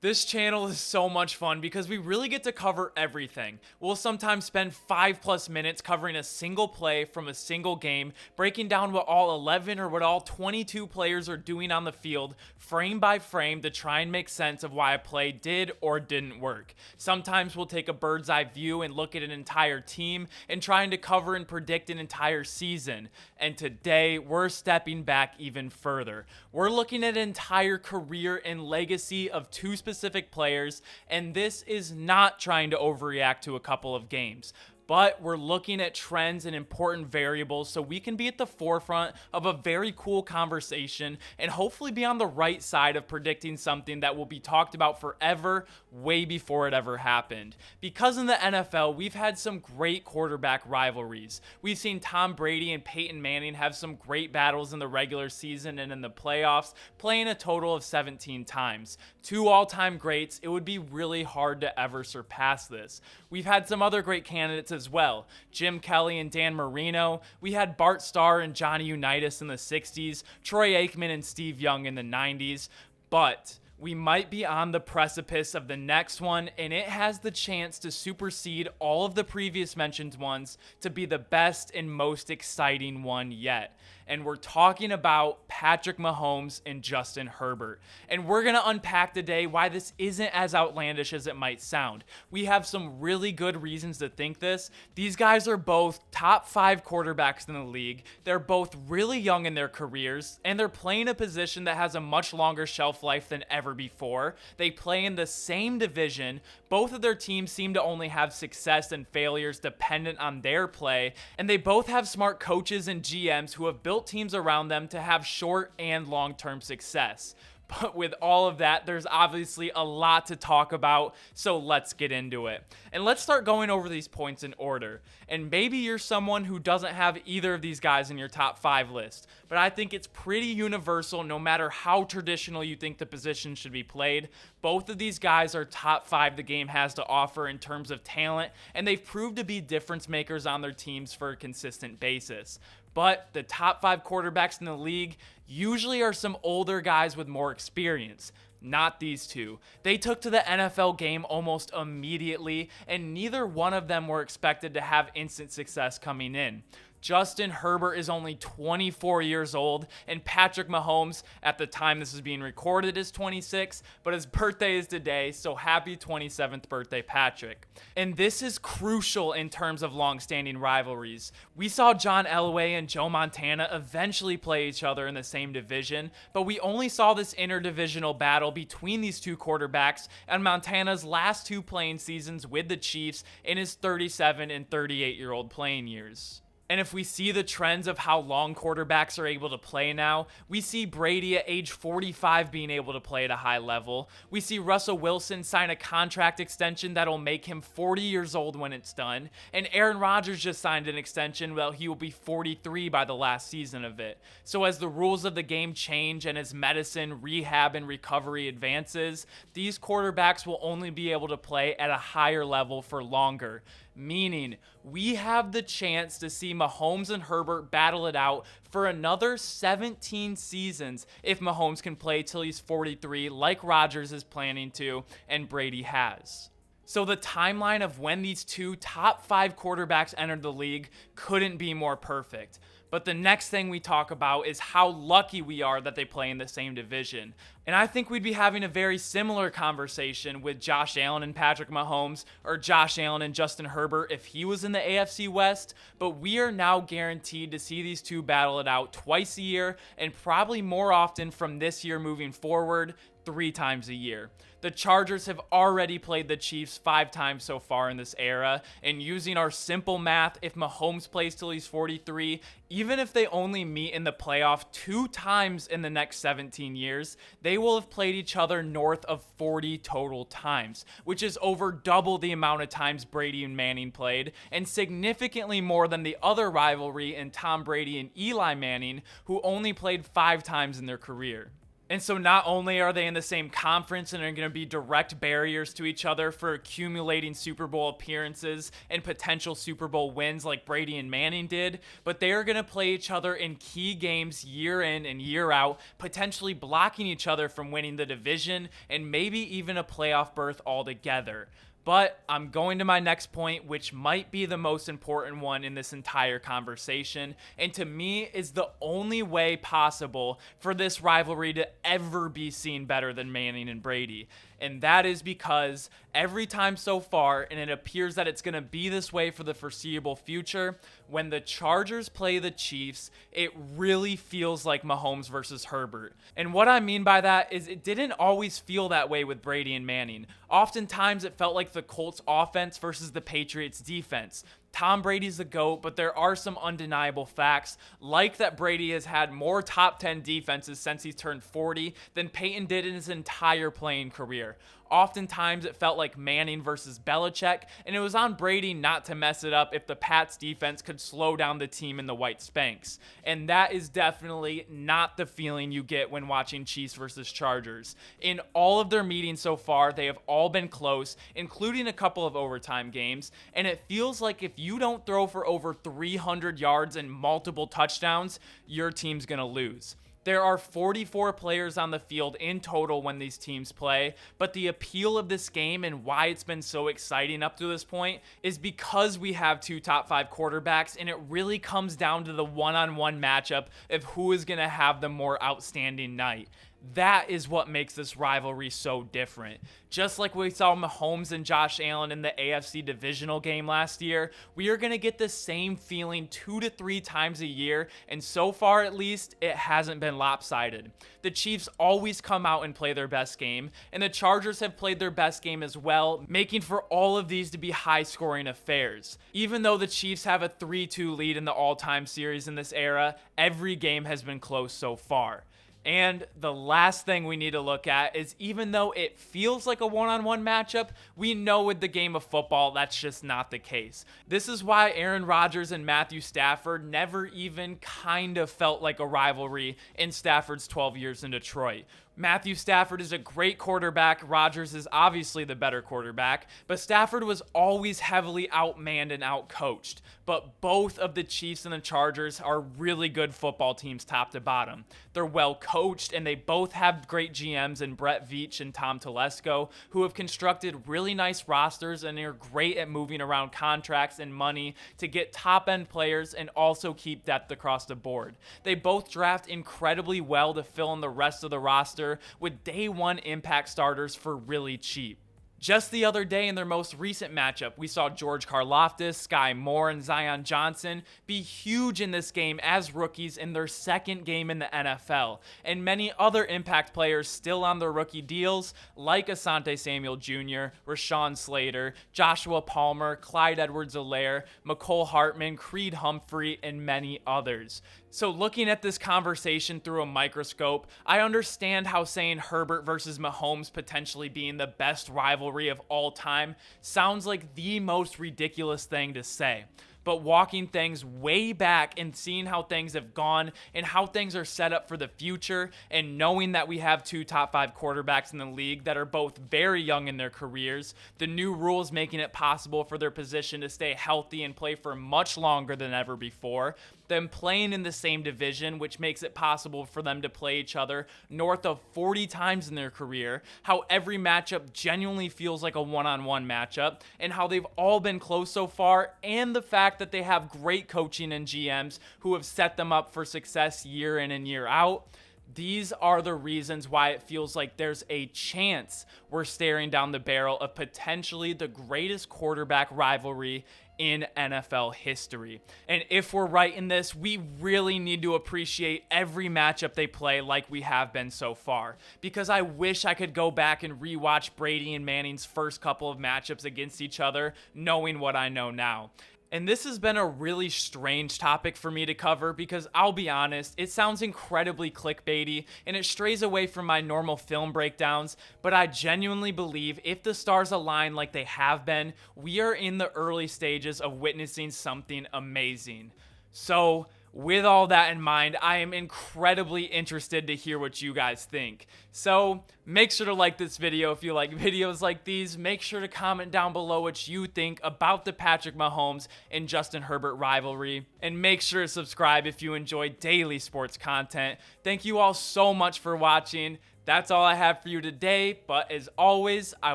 This channel is so much fun because we really get to cover everything. We'll sometimes spend 5+ minutes covering a single play from a single game, breaking down what all 11 or what all 22 players are doing on the field, frame by frame, to try and make sense of why a play did or didn't work. Sometimes we'll take a bird's eye view and look at an entire team and trying to cover and predict an entire season. And today, we're stepping back even further. We're looking at an entire career and legacy of two specific players, and this is not trying to overreact to a couple of games. But we're looking at trends and important variables so we can be at the forefront of a very cool conversation and hopefully be on the right side of predicting something that will be talked about forever, way before it ever happened. Because in the NFL, we've had some great quarterback rivalries. We've seen Tom Brady and Peyton Manning have some great battles in the regular season and in the playoffs, playing a total of 17 times. Two all-time greats. It would be really hard to ever surpass this. We've had some other great candidates as well. Jim Kelly and Dan Marino. We had Bart Starr and Johnny Unitas in the 60s, Troy Aikman and Steve Young in the 90s. But we might be on the precipice of the next one, and it has the chance to supersede all of the previous mentioned ones to be the best and most exciting one yet. And we're talking about Patrick Mahomes and Justin Herbert. And we're going to unpack today why this isn't as outlandish as it might sound. We have some really good reasons to think this. These guys are both top 5 quarterbacks in the league. They're both really young in their careers, and they're playing a position that has a much longer shelf life than ever before. They play in the same division. Both of their teams seem to only have success and failures dependent on their play, and they both have smart coaches and GMs who have built teams around them to have short and long-term success. But with all of that, there's obviously a lot to talk about, so let's get into it. And let's start going over these points in order. And maybe you're someone who doesn't have either of these guys in your top 5 list, but I think it's pretty universal no matter how traditional you think the position should be played. Both of these guys are top 5 the game has to offer in terms of talent, and they've proved to be difference makers on their teams for a consistent basis. But the top 5 quarterbacks in the league usually are some older guys with more experience. Not these two. They took to the NFL game almost immediately, and neither one of them were expected to have instant success coming in. Justin Herbert is only 24 years old, and Patrick Mahomes, at the time this is being recorded, is 26, but his birthday is today, so happy 27th birthday, Patrick. And this is crucial in terms of long-standing rivalries. We saw John Elway and Joe Montana eventually play each other in the same division, but we only saw this interdivisional battle between these two quarterbacks and Montana's last 2 playing seasons with the Chiefs in his 37 and 38-year-old playing years. And if we see the trends of how long quarterbacks are able to play now, we see Brady at age 45 being able to play at a high level. We see Russell Wilson sign a contract extension that'll make him 40 years old when it's done. And Aaron Rodgers just signed an extension, well, he will be 43 by the last season of it. So as the rules of the game change and as medicine, rehab, and recovery advances, these quarterbacks will only be able to play at a higher level for longer. Meaning, we have the chance to see Mahomes and Herbert battle it out for another 17 seasons if Mahomes can play till he's 43 like Rodgers is planning to and Brady has. So the timeline of when these two top 5 quarterbacks entered the league couldn't be more perfect. But the next thing we talk about is how lucky we are that they play in the same division. And I think we'd be having a very similar conversation with Josh Allen and Patrick Mahomes, or Josh Allen and Justin Herbert if he was in the AFC West. But we are now guaranteed to see these two battle it out twice a year, and probably more often from this year moving forward, 3 times a year. The Chargers have already played the Chiefs 5 times so far in this era, and using our simple math, if Mahomes plays till he's 43, even if they only meet in the playoff 2 times in the next 17 years, they will have played each other north of 40 total times, which is over double the amount of times Brady and Manning played, and significantly more than the other rivalry in Tom Brady and Eli Manning, who only played 5 times in their career. And so not only are they in the same conference and are going to be direct barriers to each other for accumulating Super Bowl appearances and potential Super Bowl wins like Brady and Manning did, but they are going to play each other in key games year in and year out, potentially blocking each other from winning the division and maybe even a playoff berth altogether. But I'm going to my next point, which might be the most important one in this entire conversation, and to me is the only way possible for this rivalry to ever be seen better than Manning and Brady. And that is because every time so far, and it appears that it's going to be this way for the foreseeable future, when the Chargers play the Chiefs, it really feels like Mahomes versus Herbert. And what I mean by that is it didn't always feel that way with Brady and Manning. Oftentimes it felt like the Colts offense versus the Patriots defense. Tom Brady's the GOAT, but there are some undeniable facts, like that Brady has had more top 10 defenses since he's turned 40 than Peyton did in his entire playing career. Oftentimes, it felt like Manning versus Belichick, and it was on Brady not to mess it up if the Pats defense could slow down the team in the white Spanx. And that is definitely not the feeling you get when watching Chiefs versus Chargers. In all of their meetings so far, they have all been close, including a couple of overtime games, and it feels like if you don't throw for over 300 yards and multiple touchdowns, your team's going to lose. There are 44 players on the field in total when these teams play, but the appeal of this game and why it's been so exciting up to this point is because we have two top 5 quarterbacks, and it really comes down to the one-on-one matchup of who is going to have the more outstanding night. That is what makes this rivalry so different. Just like we saw Mahomes and Josh Allen in the AFC divisional game last year, we are going to get the same feeling 2 to 3 times a year, and so far at least, it hasn't been lopsided. The Chiefs always come out and play their best game, and the Chargers have played their best game as well, making for all of these to be high-scoring affairs. Even though the Chiefs have a 3-2 lead in the all-time series in this era, every game has been close so far. And the last thing we need to look at is even though it feels like a one-on-one matchup, we know with the game of football that's just not the case. This is why Aaron Rodgers and Matthew Stafford never even kind of felt like a rivalry in Stafford's 12 years in Detroit. Matthew Stafford is a great quarterback. Rodgers is obviously the better quarterback, but Stafford was always heavily outmanned and outcoached. But both of the Chiefs and the Chargers are really good football teams top to bottom. They're well coached, and they both have great GMs in Brett Veach and Tom Telesco, who have constructed really nice rosters and are great at moving around contracts and money to get top-end players and also keep depth across the board. They both draft incredibly well to fill in the rest of the roster with day one impact starters for really cheap. Just the other day in their most recent matchup, we saw George Karlaftis, Sky Moore, and Zion Johnson be huge in this game as rookies in their second game in the NFL, and many other impact players still on their rookie deals like Asante Samuel Jr., Rashawn Slater, Joshua Palmer, Clyde Edwards-Helaire, Mecole Hardman, Creed Humphrey, and many others. So looking at this conversation through a microscope, I understand how saying Herbert versus Mahomes potentially being the best rivalry of all time sounds like the most ridiculous thing to say. But walking things way back and seeing how things have gone and how things are set up for the future, and knowing that we have two top 5 quarterbacks in the league that are both very young in their careers, the new rules making it possible for their position to stay healthy and play for much longer than ever before, them playing in the same division, which makes it possible for them to play each other north of 40 times in their career, how every matchup genuinely feels like a one-on-one matchup, and how they've all been close so far, and the fact that they have great coaching and GMs who have set them up for success year in and year out. These are the reasons why it feels like there's a chance we're staring down the barrel of potentially the greatest quarterback rivalry in NFL history. And if we're right in this, we really need to appreciate every matchup they play like we have been so far. Because I wish I could go back and rewatch Brady and Manning's first couple of matchups against each other, knowing what I know now. And this has been a really strange topic for me to cover because I'll be honest, it sounds incredibly clickbaity and it strays away from my normal film breakdowns, but I genuinely believe if the stars align like they have been, we are in the early stages of witnessing something amazing. So, with all that in mind, I am incredibly interested to hear what you guys think. So make sure to like this video if you like videos like these. Make sure to comment down below what you think about the Patrick Mahomes and Justin Herbert rivalry. And make sure to subscribe if you enjoy daily sports content. Thank you all so much for watching. That's all I have for you today. But as always, I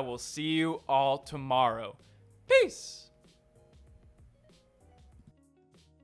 will see you all tomorrow. Peace.